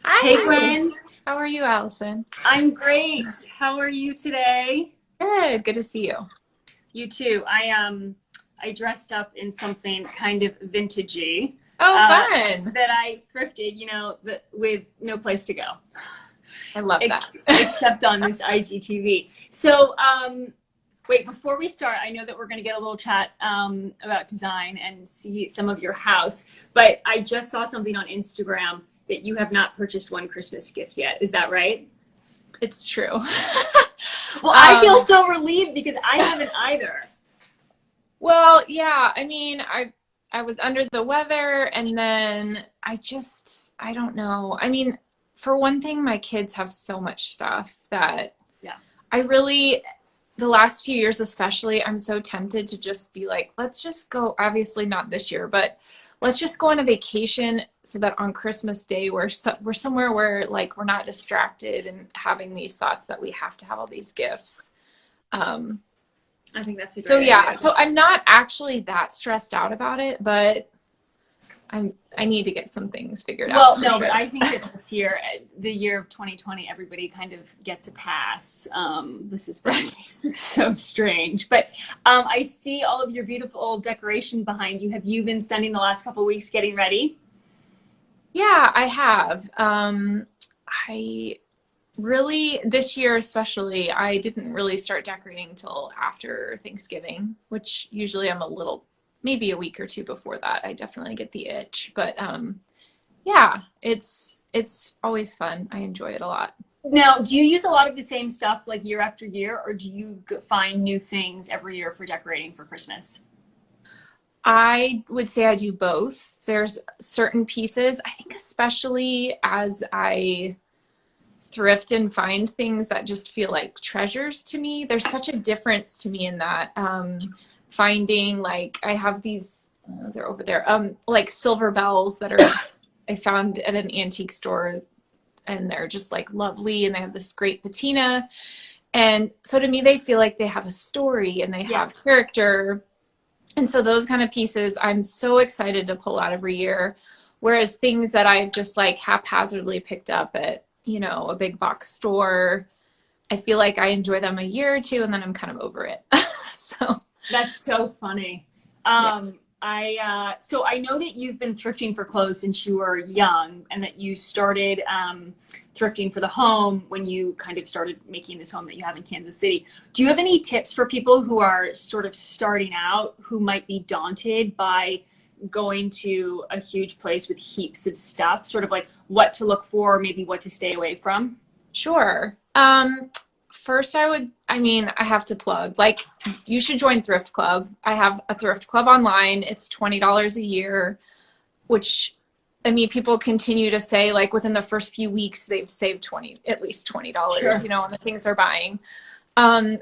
Hey Hi, Gwen, how are you, Allison? I'm great. How are you today? Good to see you. You too. I dressed up in something kind of vintagey Oh, uh, fun. that I thrifted, with no place to go I love that. except on this IGTV. So, wait, before we start, I know that we're going to get a little chat about design and see some of your house, but I just saw something on Instagram that you have not purchased one Christmas gift yet. Is that right? It's true. Well, I feel Um, so relieved because I haven't either. well, yeah, I was under the weather and then I don't know. I mean, for one thing, my kids have so much stuff that Yeah. I really the last few years especially, I'm so tempted to just be like, let's just go, obviously not this year, but let's just go on a vacation so that on Christmas Day we're somewhere where like we're not distracted and having these thoughts that we have to have all these gifts. Um, I think that's a so great yeah, idea. so I'm not actually that stressed out about it, but I need to get some things figured out Well, for no, but sure. I think that this year, the year of 2020, everybody kind of gets a pass. This has been so strange. But I see all of your beautiful decoration behind you. Have you been spending the last couple of weeks getting ready? Yeah, I have. I really, this year especially, I didn't really start decorating till after Thanksgiving, which usually I'm a little, maybe a week or two before that. I definitely get the itch, but yeah, it's always fun. I enjoy it a lot. Now, do you use a lot of the same stuff like year after year, or do you find new things every year for decorating for Christmas? I would say I do both. There's certain pieces, I think especially as I thrift and find things that just feel like treasures to me. There's such a difference to me in that. Finding like I have these, they're over there, like silver bells that are I found at an antique store, and they're just like lovely, and they have this great patina. And so to me, they feel like they have a story and they Yeah. have character. And so those kind of pieces I'm so excited to pull out every year. Whereas things that I've just like haphazardly picked up at, a big box store, I feel like I enjoy them a year or two and then I'm kind of over it. So, That's so funny. yeah. So I know that you've been thrifting for clothes since you were young, and that you started thrifting for the home when you kind of started making this home that you have in Kansas City. Do you have any tips for people who are sort of starting out, who might be daunted by going to a huge place with heaps of stuff, sort of like what to look for, maybe what to stay away from? Sure. First I mean, I have to plug, like, you should join Thrift Club. I have a Thrift Club online. It's $20 a year, which, I mean, people continue to say, like, within the first few weeks, they've saved at least $20, Sure. on the things they're buying. Um,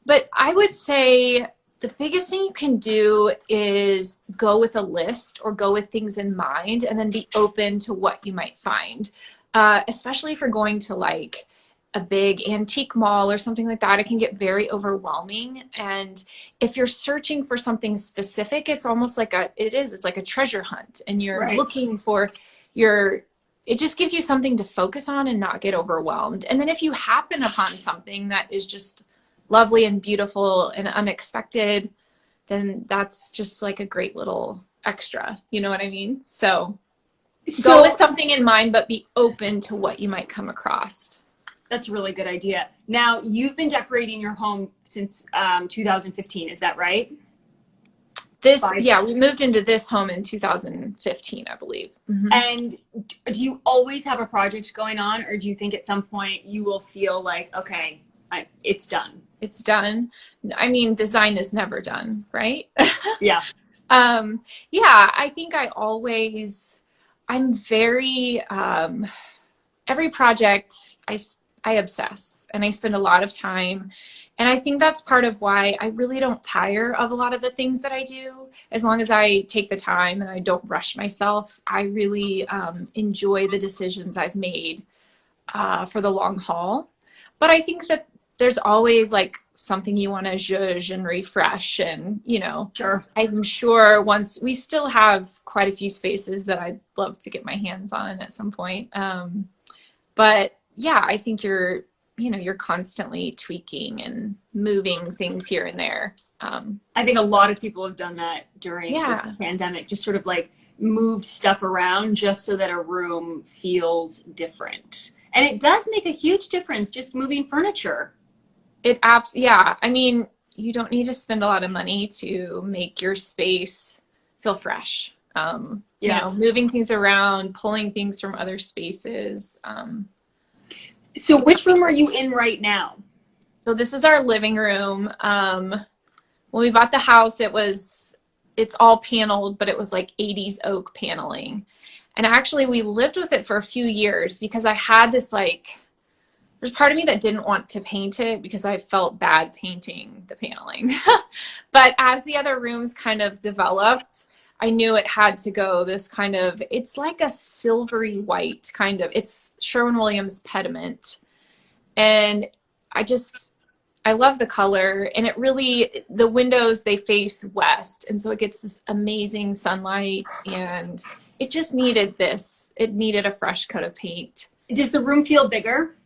but I would say the biggest thing you can do is go with a list or go with things in mind and then be open to what you might find. Especially if you're going to like a big antique mall or something like that, it can get very overwhelming. And if you're searching for something specific, it's almost like it's like a treasure hunt, and you're Right. looking for your, it just gives you something to focus on and not get overwhelmed. And then if you happen upon something that is just lovely and beautiful and unexpected, then that's just like a great little extra. You know what I mean? So go with So something in mind, but be open to what you might come across. that's a really good idea. Now, you've been decorating your home since 2015, is that right? Five. Yeah, we moved into this home in 2015, I believe. And do you always have a project going on, or do you think at some point you will feel like, okay, it's done? It's done. I mean, design is never done, right? Yeah. um, yeah, I think I'm very, every project I obsess and I spend a lot of time. And I think that's part of why I really don't tire of a lot of the things that I do. As long as I take the time and I don't rush myself, I really enjoy the decisions I've made for the long haul. But I think that there's always like something you want to zhuzh and refresh. And, you know, Sure. I'm sure once we still have quite a few spaces that I'd love to get my hands on at some point. But yeah, I think you're constantly tweaking and moving things here and there. I think a lot of people have done that during Yeah. this pandemic, just sort of like moved stuff around just so that a room feels different. And it does make a huge difference just moving furniture. Yeah. I mean, you don't need to spend a lot of money to make your space feel fresh. You Yeah. know, moving things around, pulling things from other spaces. So which room are you in right now? So this is our living room. When we bought the house, it's all paneled, but it was like 80s oak paneling. And actually we lived with it for a few years because I had this there's part of me that didn't want to paint it because I felt bad painting the paneling. But as the other rooms kind of developed, I knew it had to go this kind of, it's like a silvery white kind of, it's Sherwin-Williams pediment. And I love the color, and the windows, they face west. And so it gets this amazing sunlight, and it just needed it needed a fresh coat of paint. Does the room feel bigger?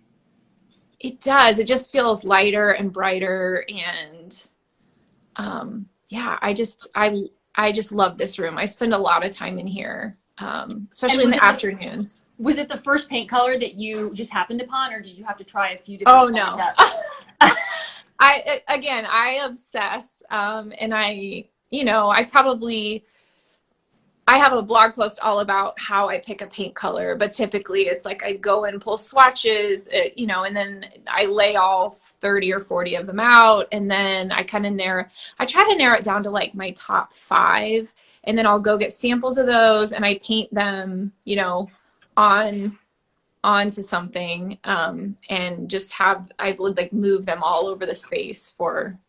It does. It just feels lighter and brighter. And yeah, I just love this room. I spend a lot of time in here, especially in the afternoons. Was it the first paint color that you just happened upon, or did you have to try a few different? Oh, no. I obsess. And I have a blog post all about how I pick a paint color, but typically it's like I go and pull swatches, and then I lay all 30 or 40 of them out. And then I try to narrow it down to like my top 5. And then I'll go get samples of those and I paint them, onto something, and just I would like move them all over the space for.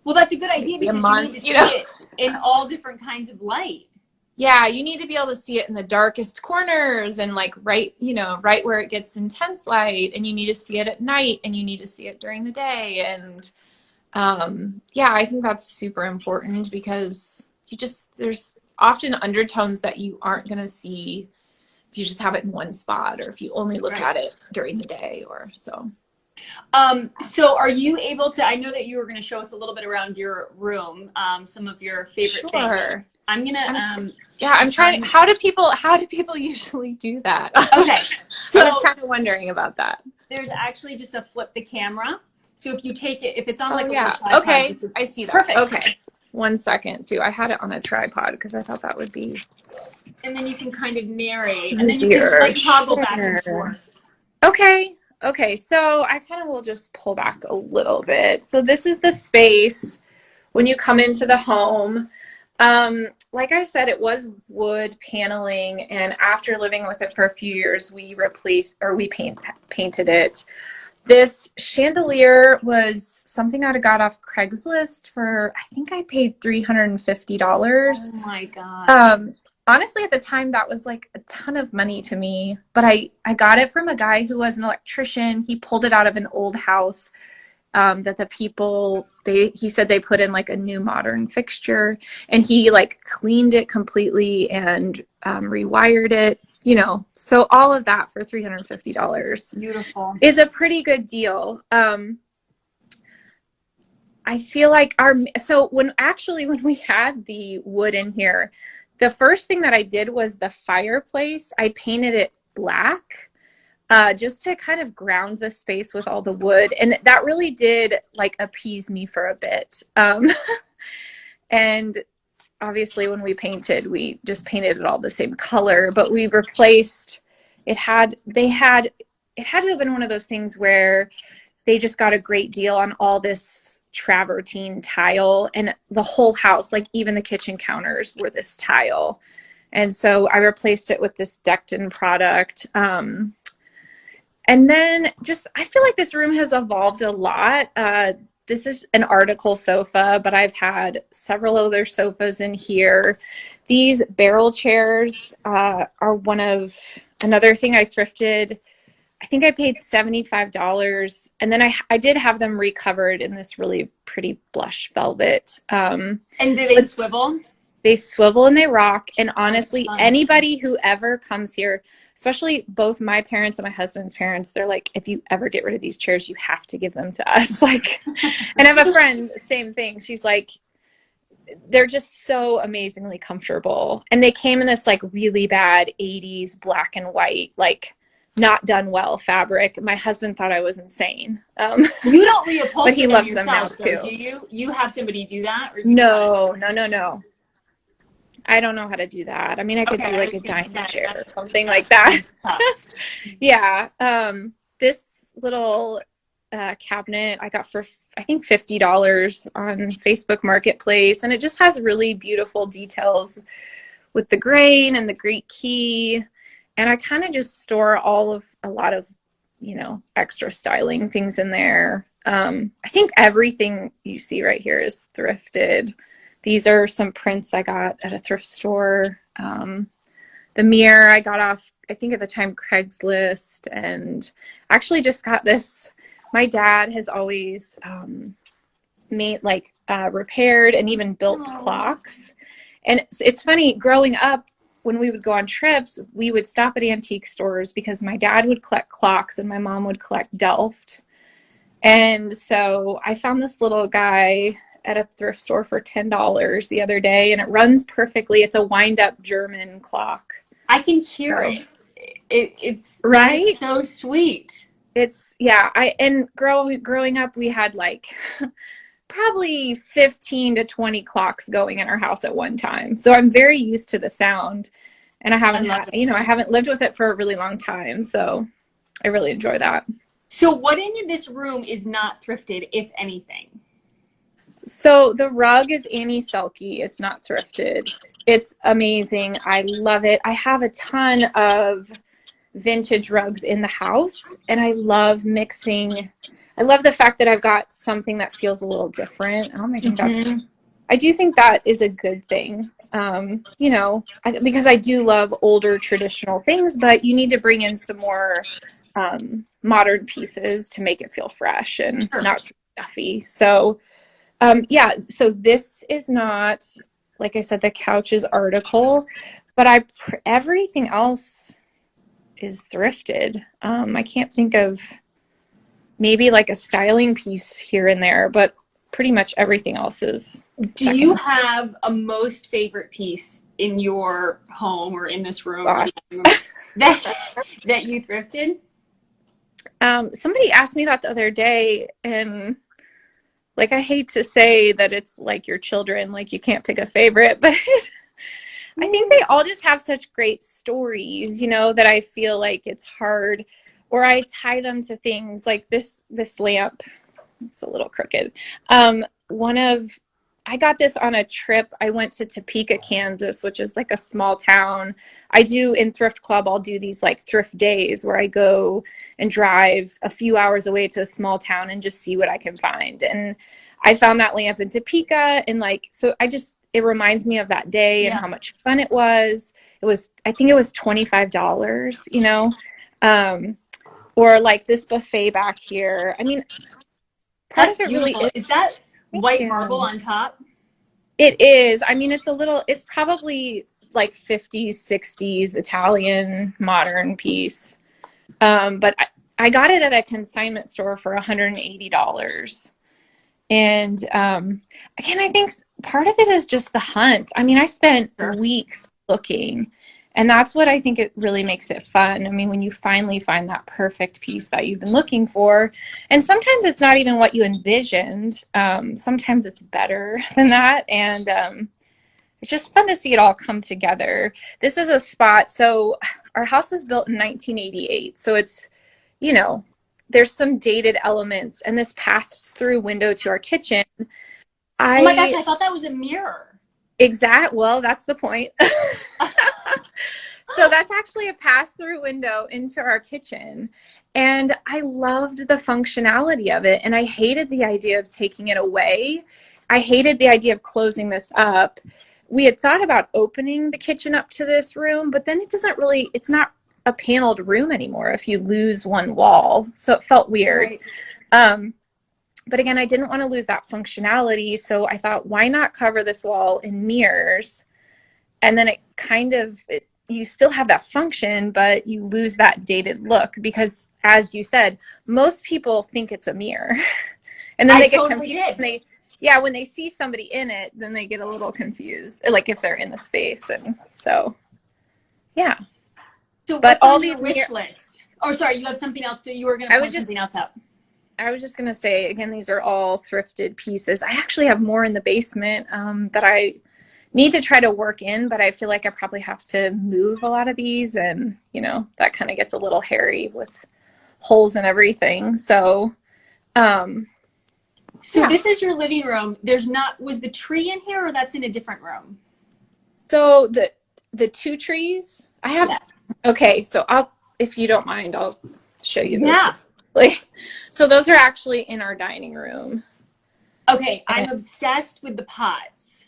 Well, that's a good idea because you need to see it in all different kinds of light. Yeah, you need to be able to see it in the darkest corners and like right where it gets intense light, and you need to see it at night, and you need to see it during the day. And yeah, I think that's super important because there's often undertones that you aren't going to see if you just have it in one spot, or if you only look at it during the day or so. So are you able to, I know that you were going to show us a little bit around your room, some of your favorite things. I'm trying. How do people usually do that? Okay. So I'm kind of wondering about that. There's actually just a flip the camera. So if you take it, if it's on a tripod, okay, I see that. Perfect. Okay. 1 second too. I had it on a tripod because I thought that would be. And then you can kind of narrate, and then you can like toggle back and forth. Okay, so I kind of will just pull back a little bit. So this is the space when you come into the home. Like I said, it was wood paneling, and after living with it for a few years, we painted it. This chandelier was something I got off Craigslist for, I think I paid $350. Oh my God. Honestly, at the time, that was like a ton of money to me, but I got it from a guy who was an electrician. He pulled it out of an old house that the people, he said they put in like a new modern fixture, and he like cleaned it completely and rewired it, so all of that for $350. Beautiful. Is a pretty good deal. I feel like when we had the wood in here, the first thing that I did was the fireplace. I painted it black, just to kind of ground the space with all the wood. And that really did like appease me for a bit. And obviously when we painted, we just painted it all the same color, but we replaced, it had to have been one of those things where they just got a great deal on all this travertine tile, and the whole house, like even the kitchen counters were this tile. And so I replaced it with this Decton product. And then I feel like this room has evolved a lot. This is an article sofa, but I've had several other sofas in here. These barrel chairs are another thing I thrifted. I think I paid $75, and then I did have them recovered in this really pretty blush velvet. And do they swivel? They swivel and they rock. And honestly, Fun. anybody who ever comes here, especially both my parents and my husband's parents, they're like, if you ever get rid of these chairs, you have to give them to us. Like, and I have a friend, same thing. She's like, they're just so amazingly comfortable. And they came in this like really bad 80s black and white, like not done well fabric. My husband thought I was insane. You don't reupholster but he loves yourself, them now though, too. do you? You have somebody do that? Or No. I don't know how to do that. I mean, I could do like a dining chair or something like that. Yeah. This little cabinet I got for, I think, $50 on Facebook Marketplace. And it just has really beautiful details with the grain and the Greek key. And I kind of just store a lot of, you know, extra styling things in there. I think everything you see right here is thrifted. These are some prints I got at a thrift store. The mirror I got off, I think at the time, Craigslist, and actually just got this. My dad has always made repaired and even built clocks. And it's funny, growing up, when we would go on trips, we would stop at antique stores because my dad would collect clocks and my mom would collect Delft. And so I found this little guy at a thrift store for $10 the other day, and it runs perfectly. It's a wind-up German clock. I can hear it. It's right. It's so sweet. It's and growing up, we had like probably 15 to 20 clocks going in our house at one time. So I'm very used to the sound, and I haven't lived with it for a really long time. So I really enjoy that. So what in this room is not thrifted, if anything? So the rug is Annie Selke. It's not thrifted. It's amazing. I love it. I have a ton of vintage rugs in the house, and I love mixing. I love the fact that I've got something that feels a little different. I do think that is a good thing. You know, because I do love older traditional things, but you need to bring in some more modern pieces to make it feel fresh and not too stuffy. So so this is not, like I said, the couch is article, but everything else is thrifted. I can't think of maybe like a styling piece here and there, but pretty much everything else is Do you have a most favorite piece in your home or in this room that you thrifted? Somebody asked me that the other day, and like, I hate to say that it's like your children, like you can't pick a favorite, but I think they all just have such great stories, you know, that I feel like it's hard, or I tie them to things like this lamp. It's a little crooked. I got this on a trip. I went to Topeka, Kansas, which is like a small town. In Thrift Club, I'll do these like thrift days where I go and drive a few hours away to a small town and just see what I can find. And I found that lamp in Topeka, and it reminds me of that day and how much fun it was. I think it was $25, you know, or like this buffet back here. I mean, part That's of it beautiful. really is that white marble on top? It is. I mean, it's probably like 50s, 60s Italian modern piece. But I got it at a consignment store for $180. And again, I think part of it is just the hunt. I mean, I spent weeks looking, and that's what I think it really makes it fun. I mean, when you finally find that perfect piece that you've been looking for, and sometimes it's not even what you envisioned. Sometimes it's better than that. And it's just fun to see it all come together. This is a spot. So our house was built in 1988. So it's, you know, there's some dated elements, and this pass-through window to our kitchen. Oh my gosh, I thought that was a mirror. Well, that's the point. So that's actually a pass-through window into our kitchen. And I loved the functionality of it. And I hated the idea of taking it away. I hated the idea of closing this up. We had thought about opening the kitchen up to this room, but then it's not a paneled room anymore if you lose one wall. So it felt weird. Right. But again, I didn't want to lose that functionality. So I thought, why not cover this wall in mirrors? And then you still have that function, but you lose that dated look because, as you said, most people think it's a mirror. And then they get confused. When they see somebody in it, then they get a little confused, like if they're in the space. And so, yeah. So what's all on your wish list? Oh, sorry, you have something else you were going to point something else up. I was just going to say, again, these are all thrifted pieces. I actually have more in the basement that I need to try to work in, but I feel like I probably have to move a lot of these, and, you know, that kind of gets a little hairy with holes and everything. So, This is your living room. Was the tree in here, or that's in a different room? So the two trees I have. Yeah. Okay. So if you don't mind, I'll show you this. Yeah. So those are actually in our dining room. Okay. I'm obsessed with the pots.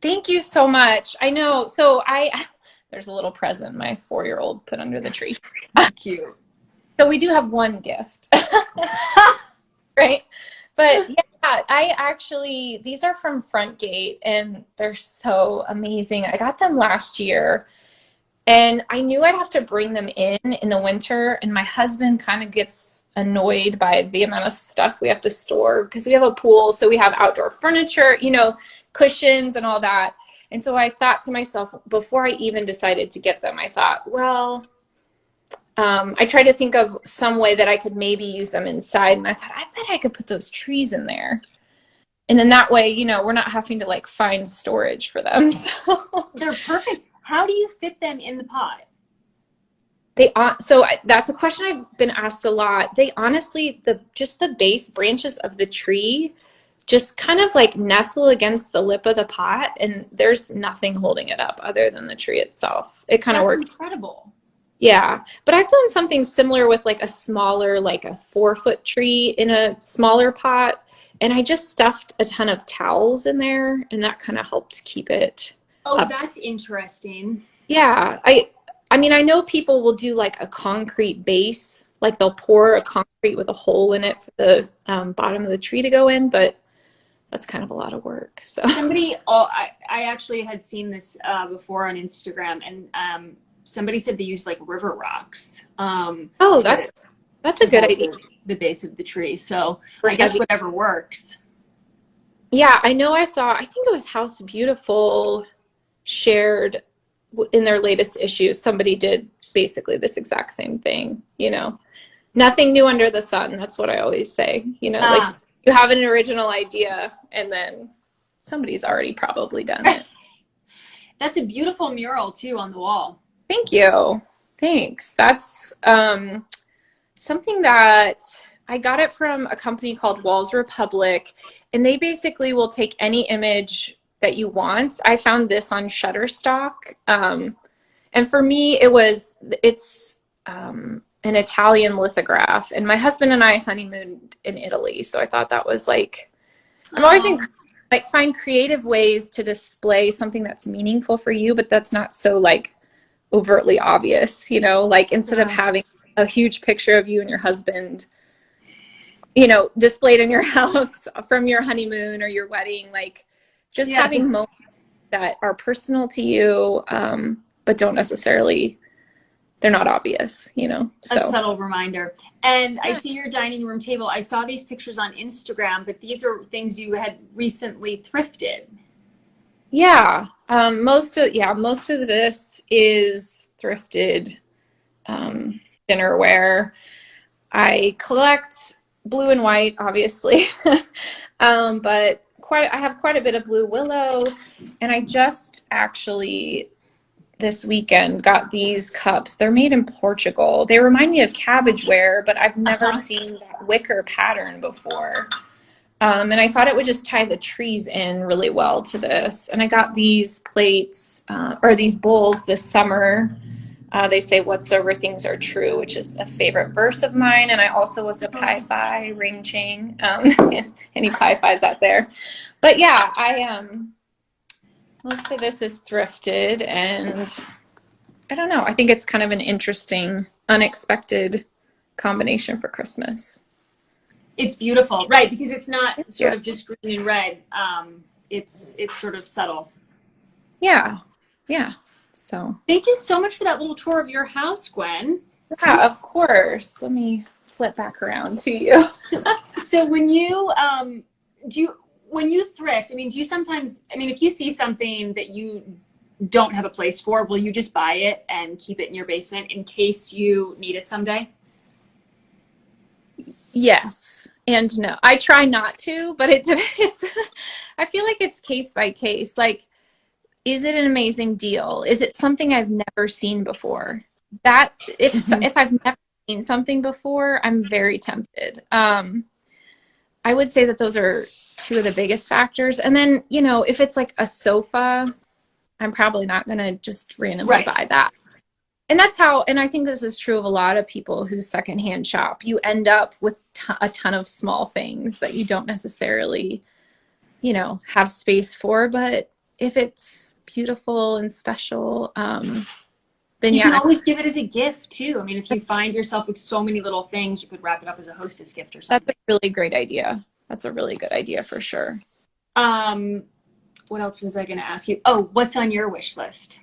Thank you so much. I know. So there's a little present my 4-year-old put under the tree. Cute. So we do have one gift. Right. But yeah, these are from Frontgate, and they're so amazing. I got them last year, and I knew I'd have to bring them in the winter, and my husband kind of gets annoyed by the amount of stuff we have to store because we have a pool, so we have outdoor furniture, you know, cushions and all that. And so I thought to myself, before I even decided to get them, I thought, well, I tried to think of some way that I could maybe use them inside, and I thought, I bet I could put those trees in there. And then that way, you know, we're not having to like find storage for them. So they're perfect. How do you fit them in the pot? That's a question I've been asked a lot. They honestly, just the base branches of the tree just kind of like nestle against the lip of the pot, and there's nothing holding it up other than the tree itself. It kind of worked. That's incredible. Yeah, but I've done something similar with like a smaller, like a 4-foot tree in a smaller pot, and I just stuffed a ton of towels in there, and that kind of helped keep it up. That's interesting. Yeah, I mean, I know people will do like a concrete base, like they'll pour a concrete with a hole in it for the bottom of the tree to go in, but that's kind of a lot of work. So I actually had seen this before on Instagram, and somebody said they used like river rocks. That's a good idea. The base of the tree. So I guess whatever works. Yeah, I know I think it was House Beautiful shared in their latest issue. Somebody did basically this exact same thing, you know. Nothing new under the sun. That's what I always say. You know, like you have an original idea and then somebody's already probably done it. That's a beautiful mural too on the wall. Thank you. Thanks. That's something that I got it from a company called Walls Republic, and they basically will take any image that you want. I found this on Shutterstock. And for me, it's an Italian lithograph, and my husband and I honeymooned in Italy. So I thought that was like, I'm always find creative ways to display something that's meaningful for you, but that's not so like overtly obvious, you know, like instead of having a huge picture of you and your husband, you know, displayed in your house from your honeymoon or your wedding, like just having moments that are personal to you, but don't necessarily, they're not obvious, you know. So. A subtle reminder. And I see your dining room table. I saw these pictures on Instagram, but these are things you had recently thrifted. Yeah. Most of this is thrifted dinnerware. I collect blue and white, obviously, but I have quite a bit of blue willow, and I just actually this weekend got these cups. They're made in Portugal. They remind me of cabbageware, but I've never seen that wicker pattern before. And I thought it would just tie the trees in really well to this. And I got these plates or these bowls this summer. They say whatsoever things are true, which is a favorite verse of mine. And I also was a Pi-Phi ring chain. Any Pi-Phis out there? But yeah, most of this is thrifted, and I don't know. I think it's kind of an interesting, unexpected combination for Christmas. It's beautiful, right? Because it's not sort Yeah. of just green and red. It's sort of subtle. Yeah. Yeah. So, Thank you so much for that little tour of your house, Gwen. yeah, of course. Let me flip back around to you. So when you when you thrift, I mean, do you sometimes, I mean, if you see something that you don't have a place for, will you just buy it and keep it in your basement in case you need it someday? Yes and no. I try not to, but it's I feel like it's case by case. Like, is it an amazing deal? Is it something I've never seen before? That if I've never seen something before, I'm very tempted. I would say that those are two of the biggest factors. And then, you know, if it's like a sofa, I'm probably not going to just randomly buy that. And that's how, and I think this is true of a lot of people who secondhand shop. You end up with a ton of small things that you don't necessarily, you know, have space for. But if it's beautiful and special, then You yeah. can always give it as a gift too. I mean, if you find yourself with so many little things, you could wrap it up as a hostess gift or something. That's a really great idea. That's a really good idea for sure. What else was I going to ask you? Oh, what's on your wish list?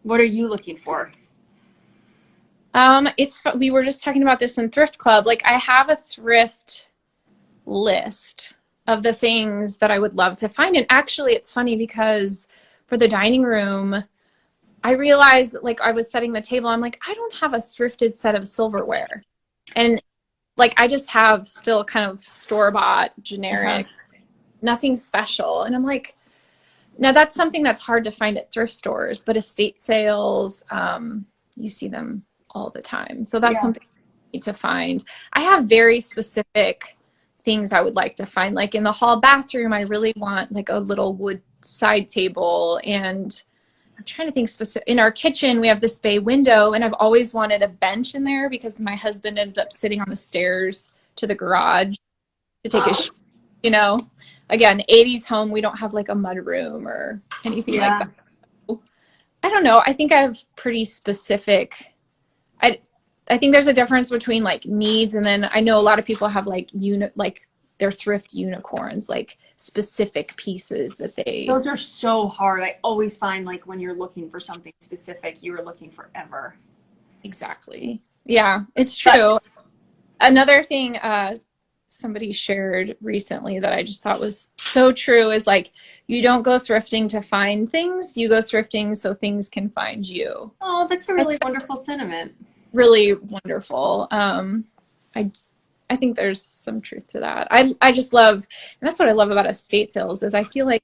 What are you looking for? We were just talking about this in Thrift Club. Like, I have a thrift list of the things that I would love to find. And actually, it's funny because for the dining room, I realized, like, I was setting the table, I'm like, I don't have a thrifted set of silverware. And like, I just have still kind of store-bought, generic, nothing special. And I'm like, now that's something that's hard to find at thrift stores, but estate sales, you see them all the time. So that's something I need to find. I have very specific things I would like to find. Like in the hall bathroom, I really want like a little wood side table, and I'm trying to think specific. In our kitchen, we have this bay window, and I've always wanted a bench in there because my husband ends up sitting on the stairs to the garage to take a, you know, again, 80s home. We don't have like a mud room or anything like that. I don't know. I think I have pretty specific. I think there's a difference between like needs, and then I know a lot of people have like their thrift unicorns, like specific pieces that they. Those are so hard. I always find like when you're looking for something specific, you are looking forever. Exactly. Yeah, it's true. Another thing somebody shared recently that I just thought was so true is like, you don't go thrifting to find things, you go thrifting so things can find you. Oh, that's a really wonderful sentiment. Really wonderful. I think there's some truth to that. I just love, and that's what I love about estate sales, is I feel like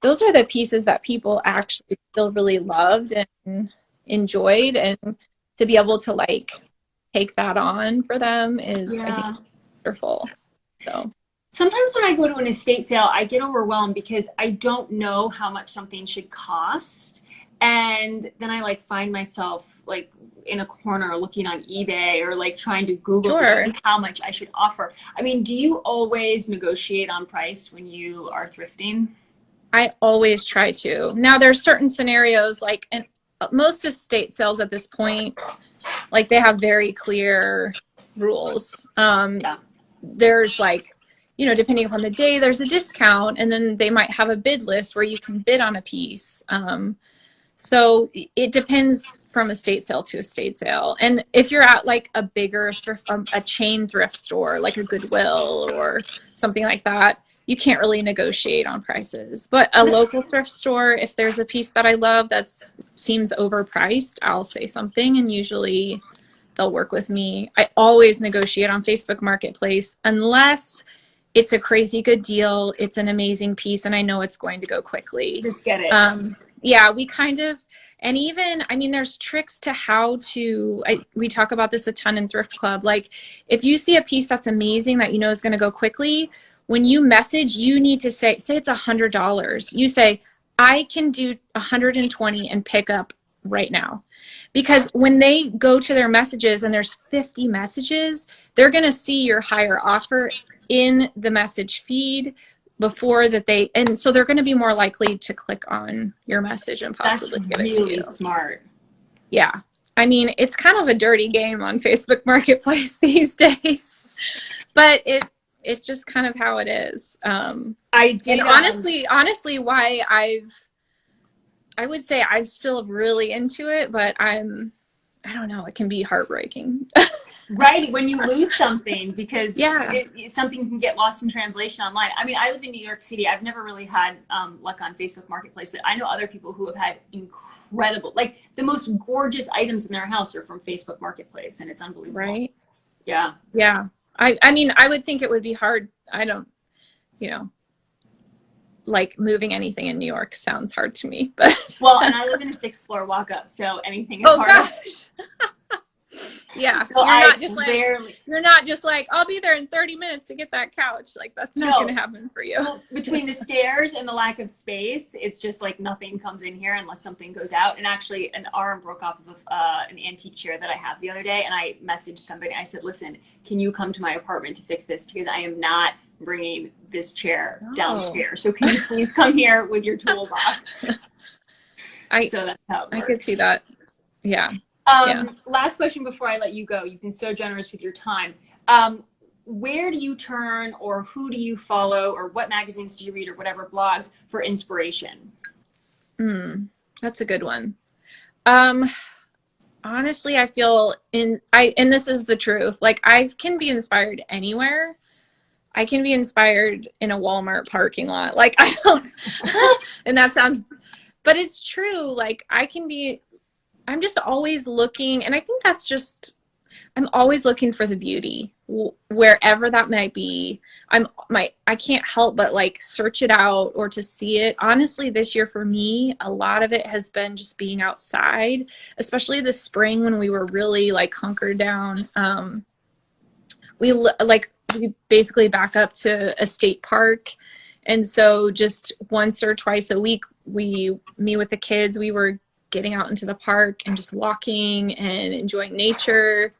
those are the pieces that people actually still really loved and enjoyed, and to be able to like take that on for them is I think wonderful. So sometimes when I go to an estate sale, I get overwhelmed because I don't know how much something should cost. And then I like find myself like in a corner looking on eBay or like trying to Google to see how much I should offer. I mean, do you always negotiate on price when you are thrifting? I always try to. Now there's certain scenarios, like, and most estate sales at this point, like they have very clear rules. There's like, you know, depending upon the day, there's a discount, and then they might have a bid list where you can bid on a piece. So it depends from estate sale to estate sale. And if you're at like a bigger thrift, a chain thrift store, like a Goodwill or something like that, you can't really negotiate on prices. But a local thrift store, if there's a piece that I love that seems overpriced, I'll say something, and usually they'll work with me. I always negotiate on Facebook Marketplace unless it's a crazy good deal, it's an amazing piece, and I know it's going to go quickly. Just get it. Yeah, we kind of, and even, I mean, there's tricks to how to, we talk about this a ton in Thrift Club. Like, if you see a piece that's amazing that you know is going to go quickly, when you message, you need to say it's $100. You say, I can do 120 and pick up right now. Because when they go to their messages and there's 50 messages, they're going to see your higher offer in the message feed before that and so they're going to be more likely to click on your message and possibly give it to you. That's really smart. Yeah. I mean, it's kind of a dirty game on Facebook Marketplace these days, but it's just kind of how it is. I did, and honestly, why I would say I'm still really into it, but I don't know, it can be heartbreaking. right, when you lose something, because Yeah. something can get lost in translation online. I mean, I live in New York City. I've never really had luck on Facebook Marketplace, but I know other people who have had incredible, like the most gorgeous items in their house are from Facebook Marketplace, and it's unbelievable. Right. Yeah. Yeah. I mean, I would think it would be hard. I don't, like moving anything in New York sounds hard to me, but. Well, and I live in a 6th floor walk up, so anything is hard. Gosh. Yeah. So you're not just like, I'll be there in 30 minutes to get that couch. Like, that's not going to happen for you. Well, between the stairs and the lack of space, it's just like nothing comes in here unless something goes out. And actually, an arm broke off of an antique chair that I have the other day, and I messaged somebody. I said, listen, can you come to my apartment to fix this? Because I am not bringing this chair downstairs. So can you please come here with your toolbox? So that's how it works. I could see that. Yeah. Last question before I let you go. You've been so generous with your time. Where do you turn, or who do you follow, or what magazines do you read, or whatever blogs for inspiration? That's a good one. Honestly, I feel and this is the truth. Like, I can be inspired anywhere. I can be inspired in a Walmart parking lot. Like, I don't, and that sounds, but it's true. Like, I'm just always looking, and I think that's just, I'm always looking for the beauty wherever that might be. I can't help but like search it out or to see it. Honestly, this year for me, a lot of it has been just being outside, especially this spring when we were really like hunkered down. We basically back up to a state park. And so just once or twice a week, me with the kids, we were getting out into the park and just walking and enjoying nature.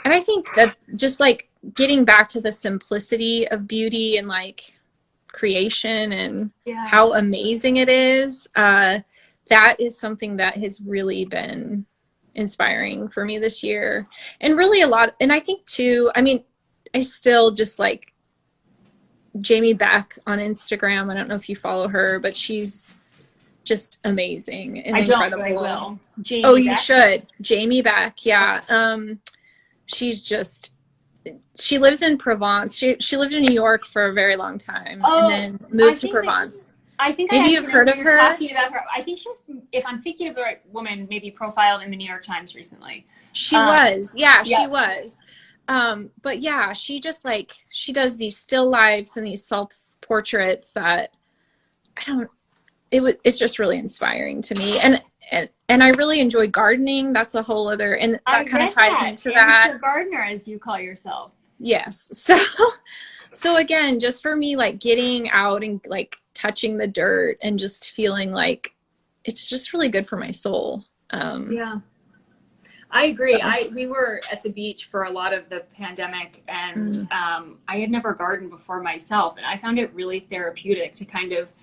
And I think that just like getting back to the simplicity of beauty and like creation and how amazing it is, that is something that has really been inspiring for me this year. And really and I think too, I mean, I still just like Jamie Beck on Instagram. I don't know if you follow her, but she's just amazing and incredible. I will. You should. Jamie Beck. Yeah. She lives in Provence. She lived in New York for a very long time and then moved to Provence. I think maybe you've heard of her. Talking about her. I think she was, if I'm thinking of the right woman, maybe profiled in the New York Times recently. She was. Yeah, she was. But yeah, she just like, she does these still lives and these self portraits that it's just really inspiring to me. And I really enjoy gardening. That's a whole other, and that kind of ties into that. You're a gardener, as you call yourself. Yes. So again, just for me, like getting out and like touching the dirt and just feeling like it's just really good for my soul. Yeah. I agree. We were at the beach for a lot of the pandemic, and I had never gardened before myself, and I found it really therapeutic to kind of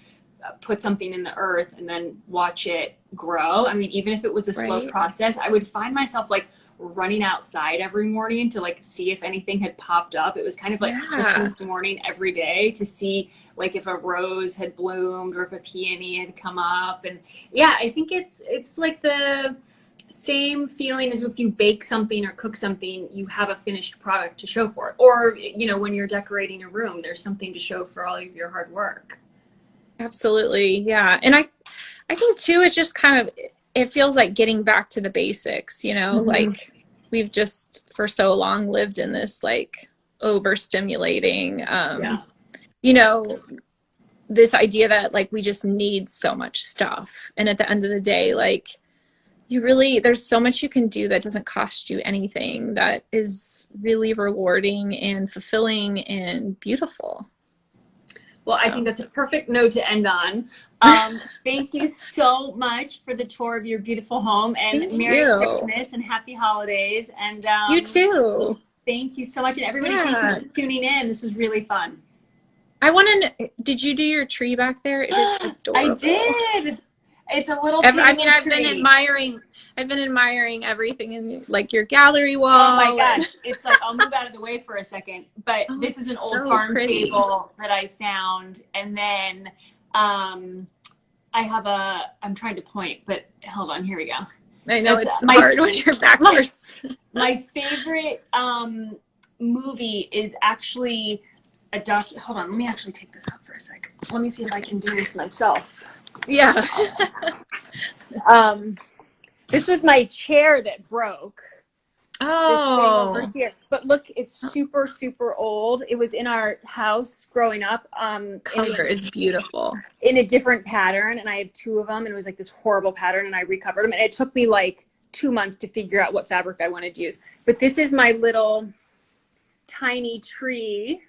put something in the earth and then watch it grow. I mean, even if it was a slow process, I would find myself like running outside every morning to like see if anything had popped up. It was kind of like Christmas morning every day to see like if a rose had bloomed or if a peony had come up. And yeah, I think it's like the same feeling as if you bake something or cook something, you have a finished product to show for it. Or, you know, when you're decorating a room, there's something to show for all of your hard work. Absolutely. Yeah. And I think too, it's just kind of, it feels like getting back to the basics, you know, like we've just for so long lived in this like overstimulating, you know, this idea that like we just need so much stuff. And at the end of the day, like there's so much you can do that doesn't cost you anything, that is really rewarding and fulfilling and beautiful. Well, I think that's a perfect note to end on. Thank you so much for the tour of your beautiful home, and Merry Christmas and Happy Holidays. And you too. Thank you so much. And everybody keep tuning in. This was really fun. I want to know, did you do your tree back there? It is adorable. I did. It's a little. I mean, I've been admiring everything in like your gallery wall. Oh my gosh, it's like I'll move out of the way for a second. But this is an old farm table that I found, and then I have I'm trying to point, but hold on, here we go. I know it's hard when you're backwards. My favorite movie is actually a hold on, let me actually take this up for a second. Let me see if I can do this myself. Yeah. This was my chair that broke. Oh. This thing over here. But look, it's super, super old. It was in our house growing up. Color is beautiful. In a different pattern, and I have two of them, and it was like this horrible pattern, and I recovered them. And it took me like 2 months to figure out what fabric I wanted to use. But this is my little tiny tree.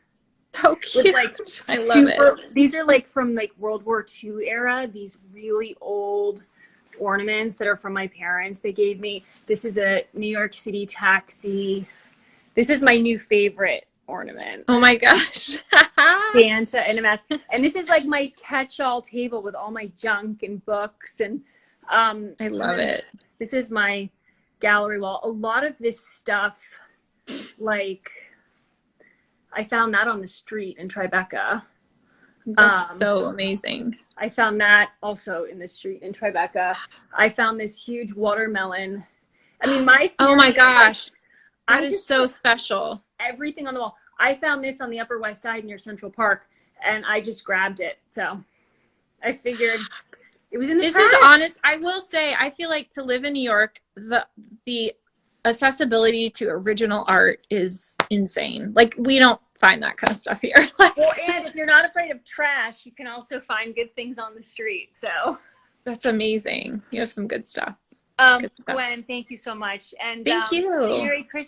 So cute. With like I love it. These are like from like World War II era. These really old ornaments that are from my parents. They gave me. This is a New York City taxi. This is my new favorite ornament. Oh my gosh. Santa and a mask. And this is like my catch-all table with all my junk and books. And I love it. This is my gallery wall. A lot of this stuff, like, I found that on the street in Tribeca. That's so amazing. I found that also in the street in Tribeca. I found this huge watermelon. I mean, oh my gosh. That is so special. Everything on the wall. I found this on the Upper West Side near Central Park, and I just grabbed it. So I figured it was in the This is honest. I will say, I feel like to live in New York, the accessibility to original art is insane. Like, we don't find that kind of stuff here. Well, and if you're not afraid of trash, you can also find good things on the street. So that's amazing. You have some good stuff. Gwen, thank you so much. And thank you. Merry Christmas.